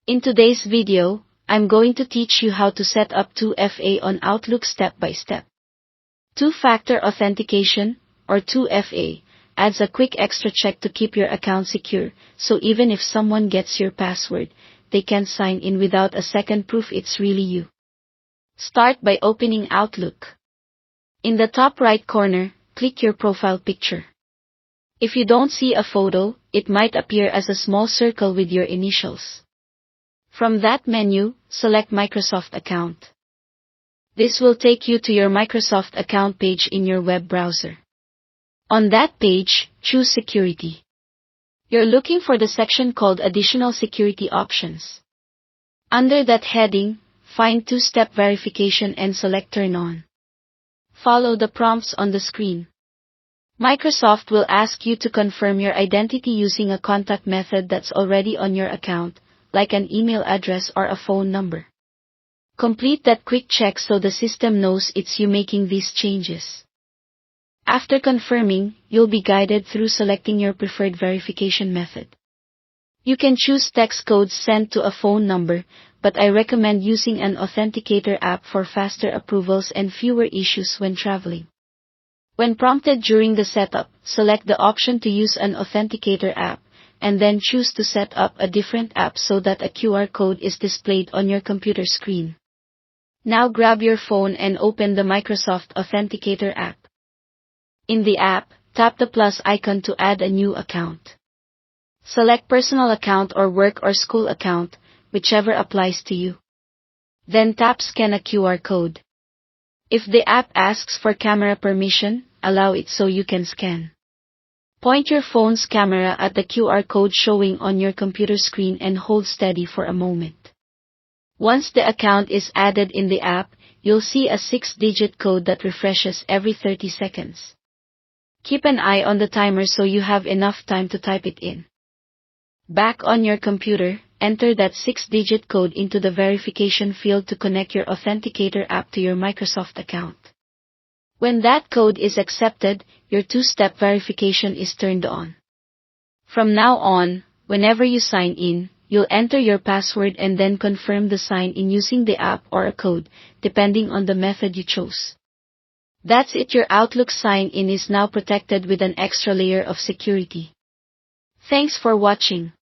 In today's video, I'm going to teach you how to set up 2FA on Outlook step by step. Two-factor authentication, or 2FA, adds a quick extra check to keep your account secure, so even if someone gets your password, they can't sign in without a second proof it's really you. Start by opening Outlook. In the top right corner, click your profile picture. If you don't see a photo, it might appear as a small circle with your initials. From that menu, select Microsoft Account. This will take you to your Microsoft account page in your web browser. On that page, choose Security. You're looking for the section called Additional Security Options. Under that heading, find two-step verification and select Turn On. Follow the prompts on the screen. Microsoft will ask you to confirm your identity using a contact method that's already on your account, like an email address or a phone number. Complete that quick check so the system knows it's you making these changes. After confirming, you'll be guided through selecting your preferred verification method. You can choose text codes sent to a phone number, but I recommend using an Authenticator app for faster approvals and fewer issues when traveling. When prompted during the setup, select the option to use an Authenticator app, and then choose to set up a different app so that a QR code is displayed on your computer screen. Now grab your phone and open the Microsoft Authenticator app. In the app, tap the plus icon to add a new account. Select personal account or work or school account, whichever applies to you. Then tap Scan a QR code. If the app asks for camera permission, allow it so you can scan. Point your phone's camera at the QR code showing on your computer screen and hold steady for a moment. Once the account is added in the app, you'll see a 6-digit code that refreshes every 30 seconds. Keep an eye on the timer so you have enough time to type it in. Back on your computer, enter that 6-digit code into the verification field to connect your Authenticator app to your Microsoft account. When that code is accepted, your two-step verification is turned on. From now on, whenever you sign in, you'll enter your password and then confirm the sign-in using the app or a code, depending on the method you chose. That's it, your Outlook sign-in is now protected with an extra layer of security. Thanks for watching.